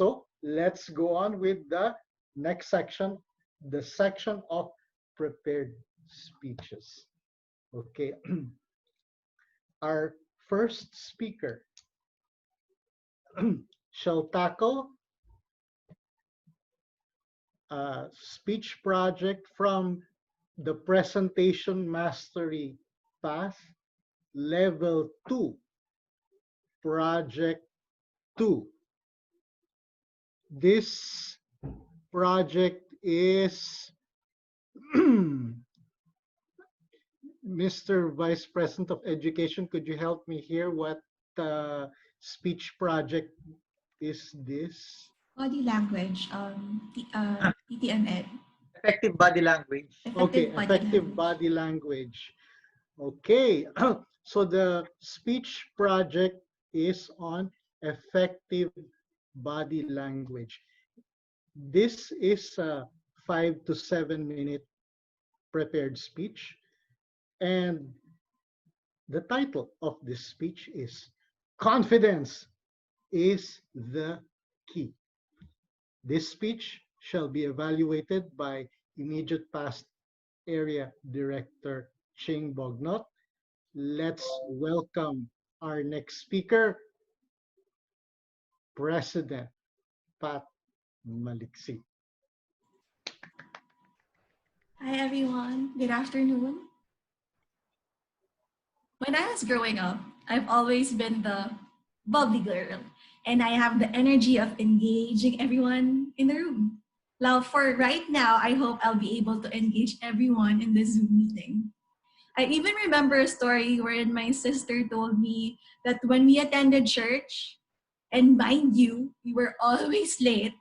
So let's go on with the next section, the section of prepared speeches. Okay, our first speaker shall tackle a speech project from the presentation mastery path level 2, project 2. This project is Mr. Vice President of Education, could you help me here? What speech project is this? Body language, PTML. Effective body language. Okay, effective body language. Okay, so the speech project is on effective body language. This is a 5 to 7 minute prepared speech. And the title of this speech is Confidence is the Key. This speech shall be evaluated by immediate past area director Ching Bognot. Let's welcome our next speaker, President Pat Maliksi. Hi everyone, good afternoon. When I was growing up, I've always been the bubbly girl, and I have the energy of engaging everyone in the room. Now, for right now, I hope I'll be able to engage everyone in this Zoom meeting. I even remember a story wherein my sister told me that when we attended church, and mind you, we were always late,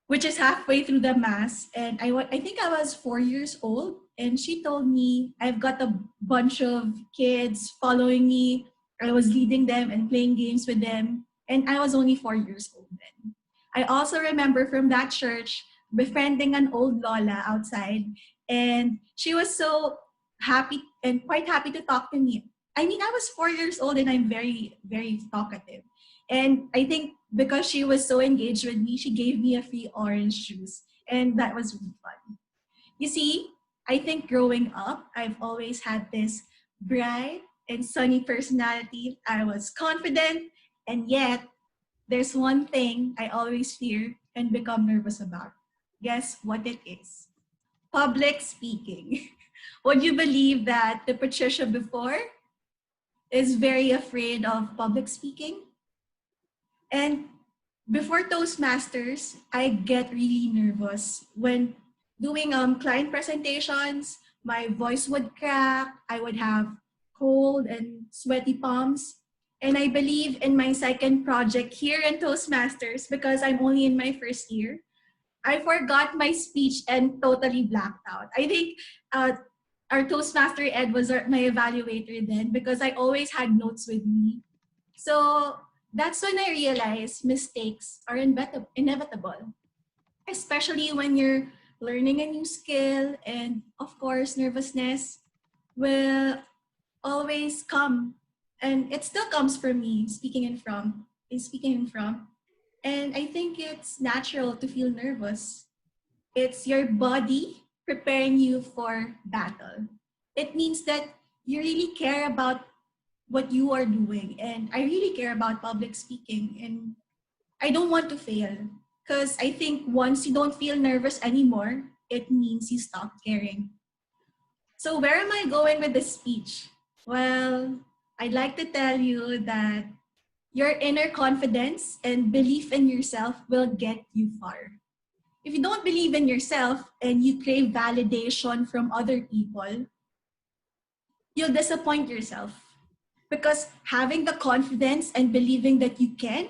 which is halfway through the mass. And I think I was 4 years old. And she told me I've got a bunch of kids following me. I was leading them and playing games with them. And I was only 4 years old then. I also remember from that church befriending an old Lola outside. And she was so happy and quite happy to talk to me. I mean, I was 4 years old and I'm very, very talkative. And I think because she was so engaged with me, she gave me a free orange juice. And that was really fun. You see, I think growing up, I've always had this bright and sunny personality. I was confident, and yet there's one thing I always fear and become nervous about. Guess what it is? Public speaking. Would you believe that the Patricia before is very afraid of public speaking? And before Toastmasters, I get really nervous when doing client presentations. My voice would crack. I would have cold and sweaty palms. And I believe in my second project here in Toastmasters, because I'm only in my first year, I forgot my speech and totally blacked out. I think our Toastmaster Ed was my evaluator then, because I always had notes with me. So that's when I realized mistakes are inevitable, especially when you're learning a new skill, and of course, nervousness will always come, and it still comes for me speaking in front. And I think it's natural to feel nervous. It's your body preparing you for battle. It means that you really care about what you are doing, and I really care about public speaking, and I don't want to fail, because I think once you don't feel nervous anymore, it means you stop caring. So where am I going with this speech? Well, I'd like to tell you that your inner confidence and belief in yourself will get you far. If you don't believe in yourself and you crave validation from other people, you'll disappoint yourself. Because having the confidence and believing that you can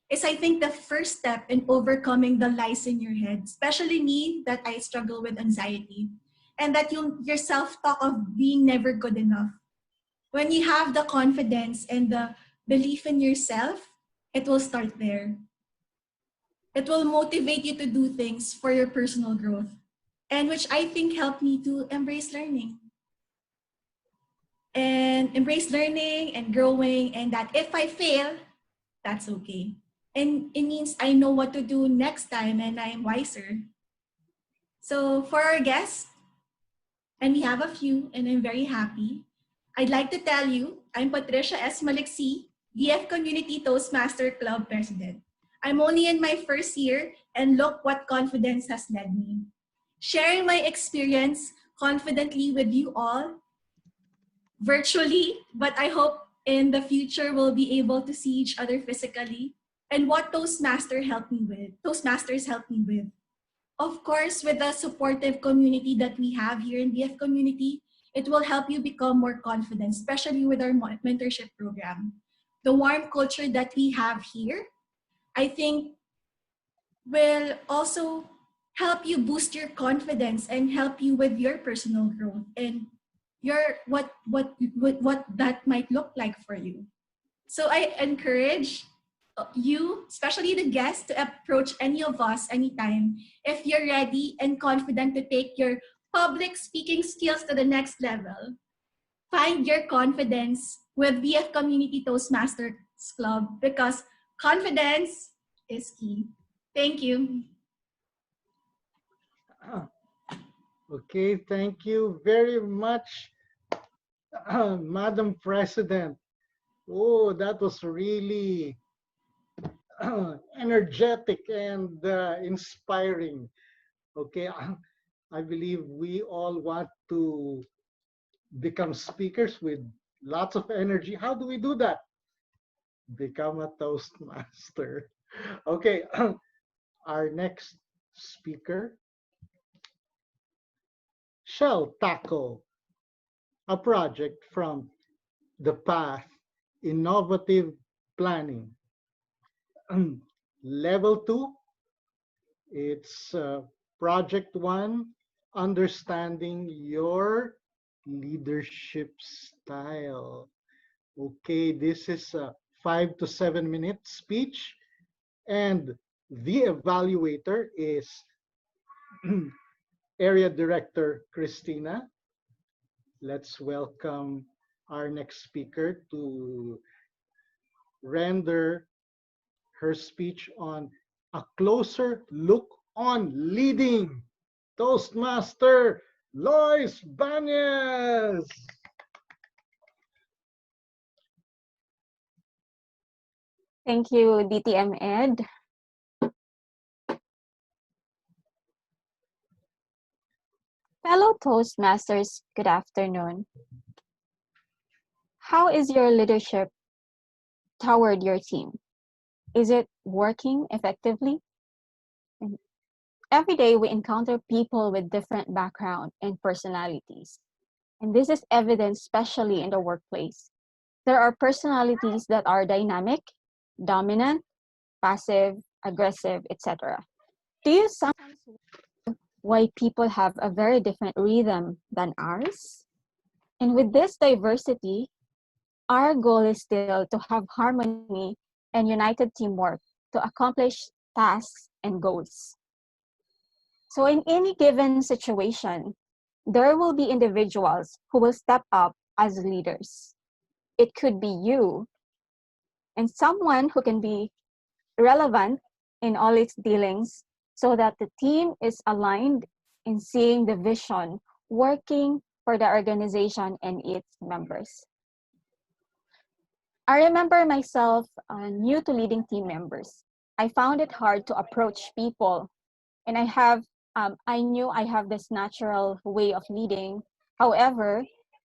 is, I think, the first step in overcoming the lies in your head, especially me, that I struggle with anxiety, and that your self-talk of being never good enough. When you have the confidence and the belief in yourself, it will start there. It will motivate you to do things for your personal growth, and which I think helped me to embrace learning. And embrace learning and growing, and that if I fail, that's okay. And it means I know what to do next time and I'm wiser. So for our guests, and we have a few, and I'm very happy. I'd like to tell you, I'm Patricia S. Maliksi, DF Community Toastmaster Club President. I'm only in my first year, and look what confidence has led me. Sharing my experience confidently with you all, virtually, but I hope in the future we'll be able to see each other physically, and what Toastmasters helped me with. Of course, with the supportive community that we have here in BF community, it will help you become more confident, especially with our mentorship program. The warm culture that we have here, I think, will also help you boost your confidence and help you with your personal growth and your what that might look like for you. So I encourage you, especially the guests, to approach any of us anytime if you're ready and confident to take your public speaking skills to the next level. Find your confidence with BF Community Toastmasters Club because confidence is key. Thank you. Okay, thank you very much, Madam President. Oh, that was really energetic and inspiring. Okay, I believe we all want to become speakers with lots of energy. How do we do that? Become a Toastmaster. Okay, our next speaker shall tackle a project from the path innovative planning. Level 2, it's project 1, understanding your leadership style. Okay, this is a 5 to 7 minute speech, and the evaluator is Area Director Christina. Let's welcome our next speaker to render her speech on a closer look on leading Toastmaster Loise Banez. Thank you, DTM Ed. Fellow Toastmasters, good afternoon. How is your leadership toward your team? Is it working effectively? Every day we encounter people with different background and personalities. And this is evident especially in the workplace. There are personalities that are dynamic, dominant, passive, aggressive, etc. Do you sometimes wonder why people have a very different rhythm than ours? And with this diversity, our goal is still to have harmony and united teamwork to accomplish tasks and goals. So in any given situation, there will be individuals who will step up as leaders. It could be you, and someone who can be relevant in all its dealings so that the team is aligned in seeing the vision working for the organization and its members. I remember myself new to leading team members. I found it hard to approach people, and I knew I have this natural way of leading. However,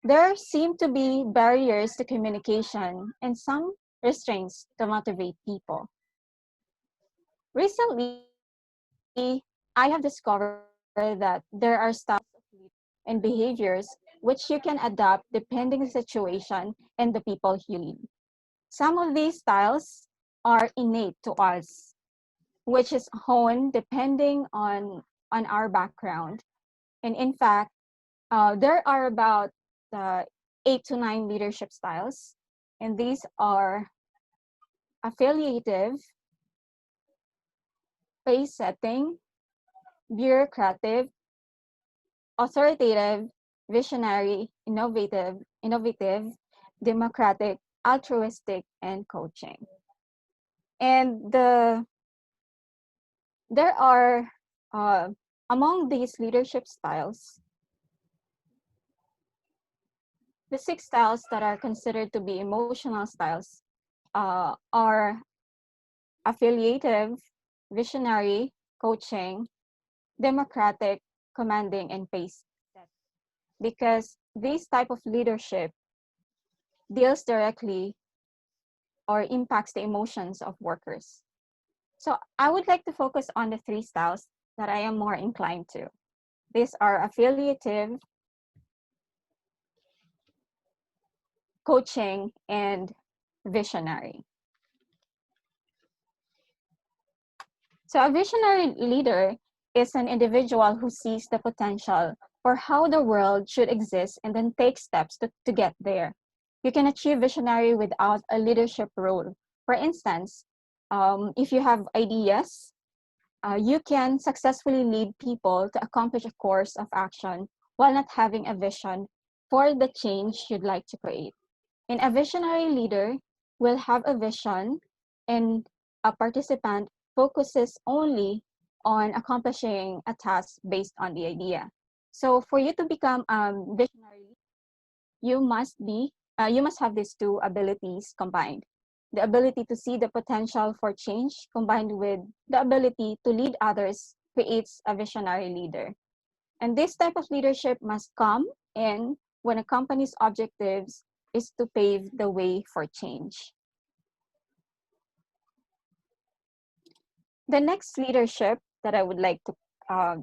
there seem to be barriers to communication and some restraints to motivate people. Recently, I have discovered that there are styles of leadership and behaviors which you can adapt depending on the situation and the people you lead. Some of these styles are innate to us, which is honed depending on our background. And in fact, there are about 8 to 9 leadership styles, and these are affiliative, pace-setting, bureaucratic, authoritative, visionary, innovative, democratic, altruistic, and coaching. And there are, among these leadership styles, the 6 styles that are considered to be emotional styles are affiliative, visionary, coaching, democratic, commanding, and pace. Because this type of leadership deals directly or impacts the emotions of workers. So I would like to focus on the 3 styles that I am more inclined to. These are affiliative, coaching, and visionary. So a visionary leader is an individual who sees the potential for how the world should exist and then takes steps to get there. You can achieve visionary without a leadership role. For instance, if you have ideas, you can successfully lead people to accomplish a course of action while not having a vision for the change you'd like to create. And a visionary leader will have a vision, and a participant focuses only on accomplishing a task based on the idea. So for you to become visionary, you must have these 2 abilities combined. The ability to see the potential for change combined with the ability to lead others creates a visionary leader. And this type of leadership must come in when a company's objectives is to pave the way for change. The next leadership that I would like to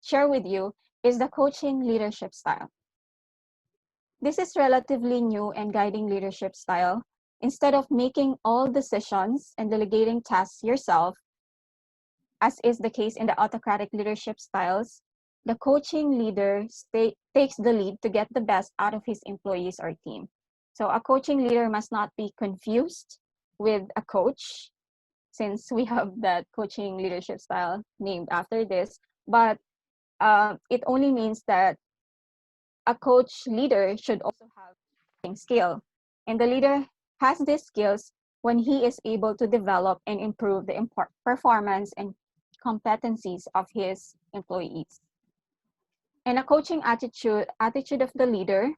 share with you is the coaching leadership style. This is relatively new and guiding leadership style. Instead of making all decisions and delegating tasks yourself, as is the case in the autocratic leadership styles, the coaching leader takes the lead to get the best out of his employees or team. So a coaching leader must not be confused with a coach, since we have that coaching leadership style named after this, but it only means that a coach leader should also have coaching skill. And the leader has these skills when he is able to develop and improve the performance and competencies of his employees. And a coaching attitude of the leader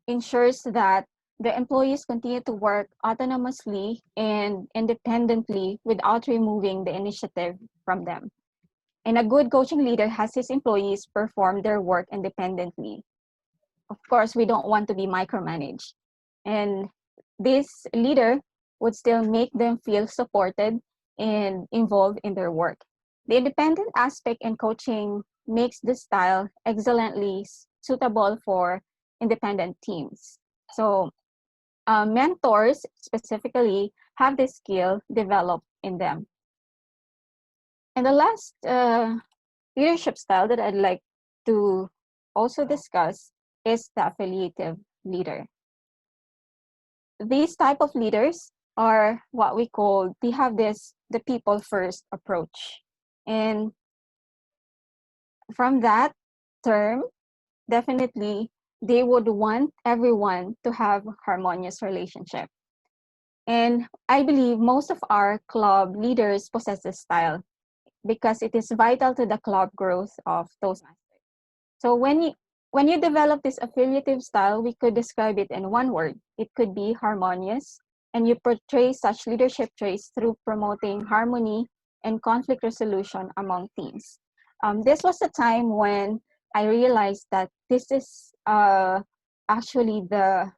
ensures that the employees continue to work autonomously and independently without removing the initiative from them. And a good coaching leader has his employees perform their work independently. Of course, we don't want to be micromanaged. And this leader would still make them feel supported and involved in their work. The independent aspect in coaching makes this style excellently suitable for independent teams. So mentors specifically have this skill developed in them. And the last leadership style that I'd like to also discuss is the affiliative leader. These type of leaders are what we call, they have the people first approach. And from that term, definitely they would want everyone to have harmonious relationship. And I believe most of our club leaders possess this style because it is vital to the club growth of Toastmasters. So when you develop this affiliative style, we could describe it in one word. It could be harmonious, and you portray such leadership traits through promoting harmony and conflict resolution among teams. This was a time when I realized that this is actually the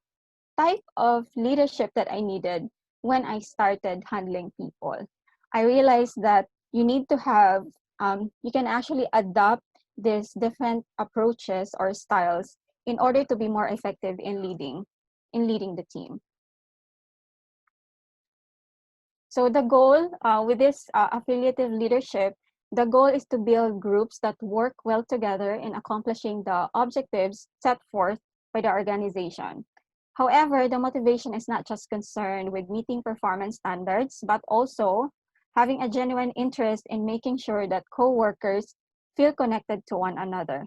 type of leadership that I needed when I started handling people. I realized that you need to have, you can actually adopt these different approaches or styles in order to be more effective in leading the team. So the goal with this affiliative leadership, the goal is to build groups that work well together in accomplishing the objectives set forth by the organization. However, the motivation is not just concerned with meeting performance standards, but also having a genuine interest in making sure that co-workers feel connected to one another.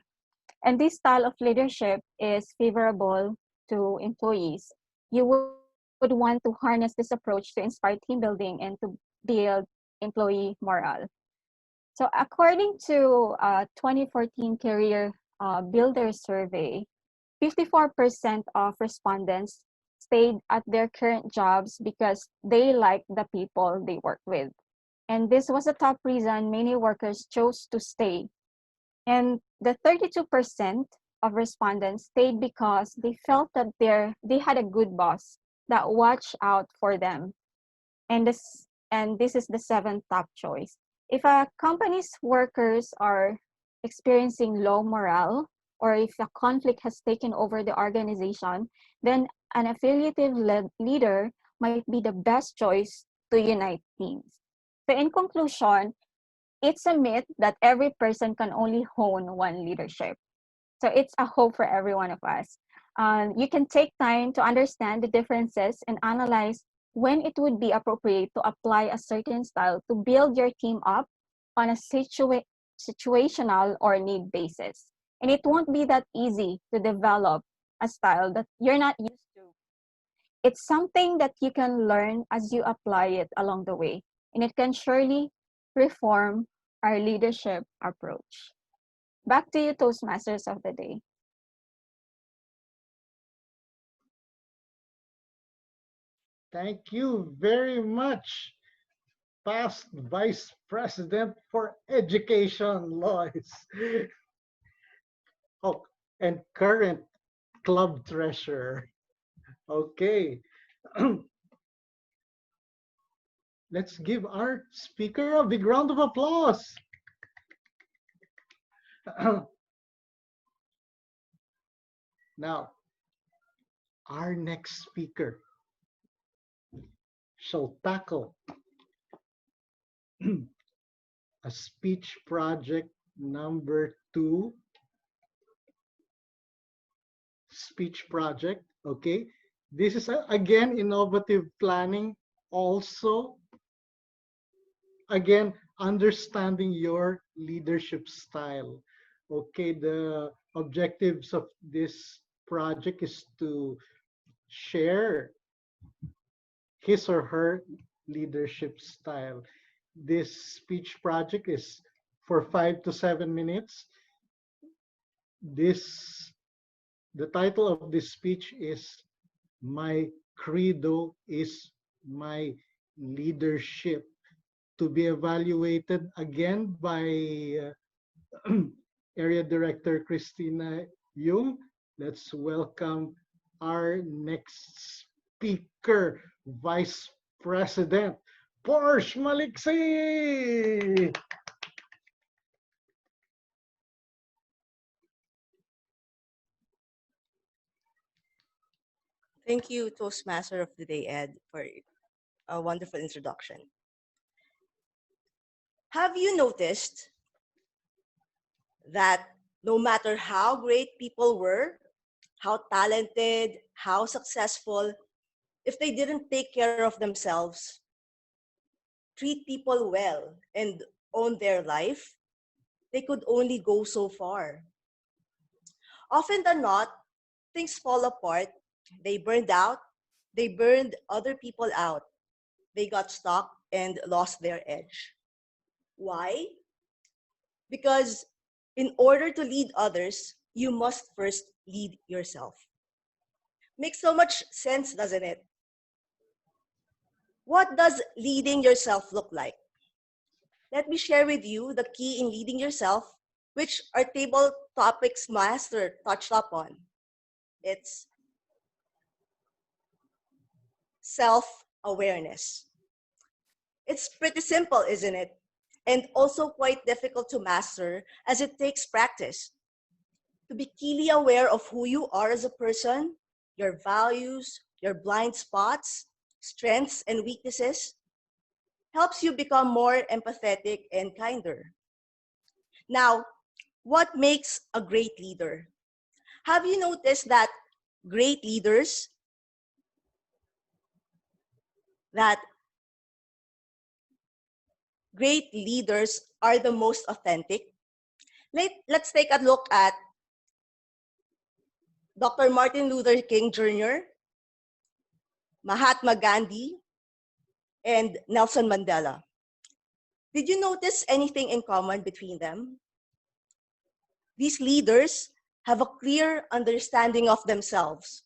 And this style of leadership is favorable to employees. You would would want to harness this approach to inspire team building and to build employee morale. So according to a 2014 Career Builder Survey, 54% of respondents stayed at their current jobs because they like the people they work with. And this was a top reason many workers chose to stay. And the 32% of respondents stayed because they felt that they had a good boss that watched out for them. And this is the seventh top choice. If a company's workers are experiencing low morale, or if a conflict has taken over the organization, then an affiliative leader might be the best choice to unite teams. So in conclusion, it's a myth that every person can only hone one leadership. So it's a hope for every one of us. You can take time to understand the differences and analyze when it would be appropriate to apply a certain style to build your team up on a situational or need basis. And it won't be that easy to develop a style that you're not used to. It's something that you can learn as you apply it along the way, and it can surely reform our leadership approach. Back to you, Toastmasters of the day. Thank you very much, past Vice President for Education, Loise. Oh, and current club treasurer. Okay. Let's give our speaker a big round of applause. Now, our next speaker shall tackle a speech project number 2. Speech project, okay? This is, again, innovative planning. Also, again, understanding your leadership style. Okay, the objectives of this project is to share his or her leadership style. This speech project is for 5 to 7 minutes. The title of this speech is "My Credo is My Leadership," to be evaluated again by Area Director Christina Yung. Let's welcome our next speaker, Vice President Porsh Maliksi. Thank you, Toastmaster of the Day, Ed, for a wonderful introduction. Have you noticed that no matter how great people were, how talented, how successful, if they didn't take care of themselves, treat people well, and own their life, they could only go so far. Often than not, things fall apart. They burned out. They burned other people out. They got stuck and lost their edge. Why? Because in order to lead others, you must first lead yourself. Makes so much sense, doesn't it? What does leading yourself look like? Let me share with you the key in leading yourself, which our table topics master touched upon. It's self-awareness. It's pretty simple, isn't it? And also quite difficult to master as it takes practice. To be keenly aware of who you are as a person, your values, your blind spots, strengths and weaknesses, helps you become more empathetic and kinder. Now, what makes a great leader? Have you noticed that great leaders are the most authentic? Let's take a look at Dr. Martin Luther King Jr., Mahatma Gandhi, and Nelson Mandela. Did you notice anything in common between them? These leaders have a clear understanding of themselves.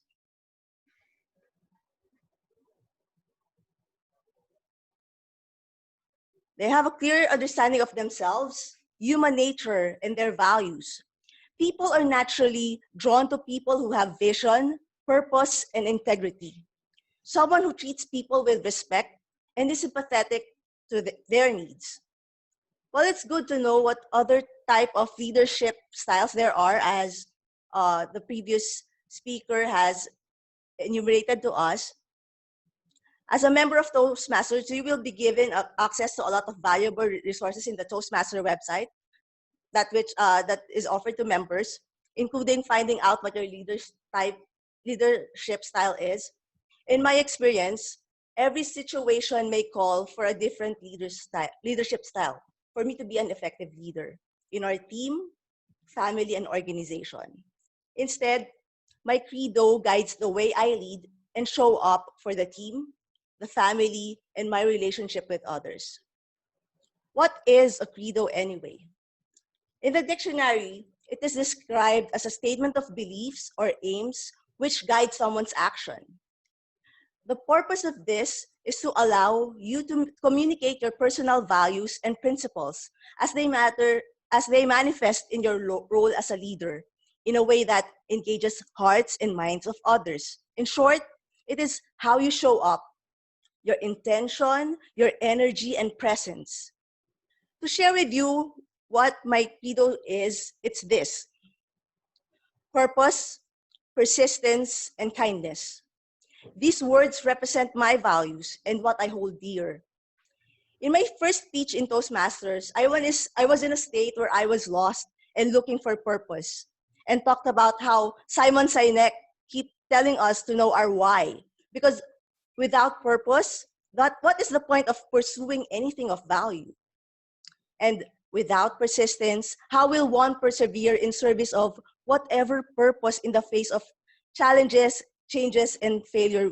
They have a clear understanding of themselves, human nature, and their values. People are naturally drawn to people who have vision, purpose, and integrity. Someone who treats people with respect and is sympathetic to their needs. Well, it's good to know what other type of leadership styles there are, as the previous speaker has enumerated to us. As a member of Toastmasters, you will be given access to a lot of valuable resources in the Toastmaster website that is offered to members, including finding out what your leadership style is. In my experience, every situation may call for a different leadership style for me to be an effective leader in our team, family, and organization. Instead, my credo guides the way I lead and show up for the team, the family, and my relationship with others. What is a credo anyway? In the dictionary, it is described as a statement of beliefs or aims which guide someone's action. The purpose of this is to allow you to communicate your personal values and principles as they manifest in your role as a leader in a way that engages hearts and minds of others. In short, it is how you show up, your intention, your energy, and presence. To share with you what my credo is, it's this: purpose, persistence, and kindness. These words represent my values and what I hold dear. In my first speech in Toastmasters, I was in a state where I was lost and looking for purpose, and talked about how Simon Sinek keep telling us to know our why. Because without purpose, what is the point of pursuing anything of value? And without persistence, how will one persevere in service of whatever purpose in the face of challenges, changes, and failure?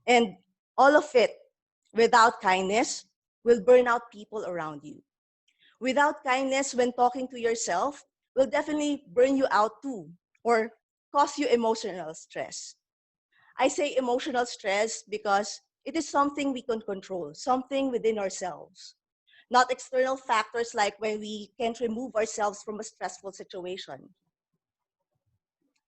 And all of it, without kindness, will burn out people around you. Without kindness when talking to yourself, will definitely burn you out too, or cause you emotional stress. I say emotional stress because it is something we can control, something within ourselves, not external factors like when we can't remove ourselves from a stressful situation.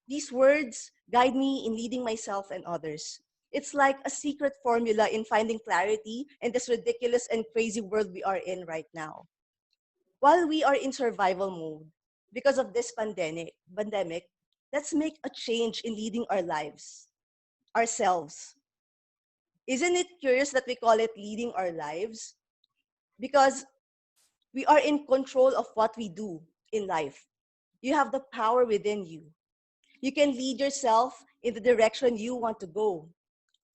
These words guide me in leading myself and others. It's like a secret formula in finding clarity in this ridiculous and crazy world we are in right now. While we are in survival mode because of this pandemic, let's make a change in leading our lives, ourselves. Isn't it curious that we call it leading our lives? Because we are in control of what we do in life. You have the power within you. You can lead yourself in the direction you want to go.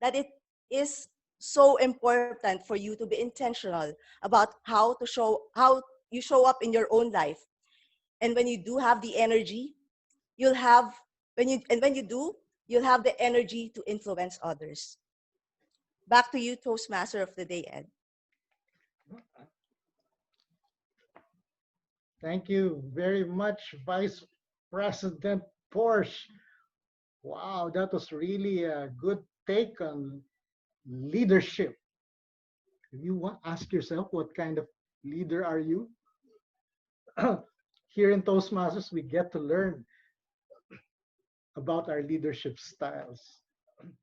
That it is so important for you to be intentional about how you show up in your own life. And when you do have the energy, when you do, you'll have the energy to influence others. Back to you, Toastmaster of the Day, Ed. Thank you very much, Vice President Porsh. Wow, that was really a good take on leadership. If you want, ask yourself, what kind of leader are you? Here in Toastmasters, we get to learn about our leadership styles.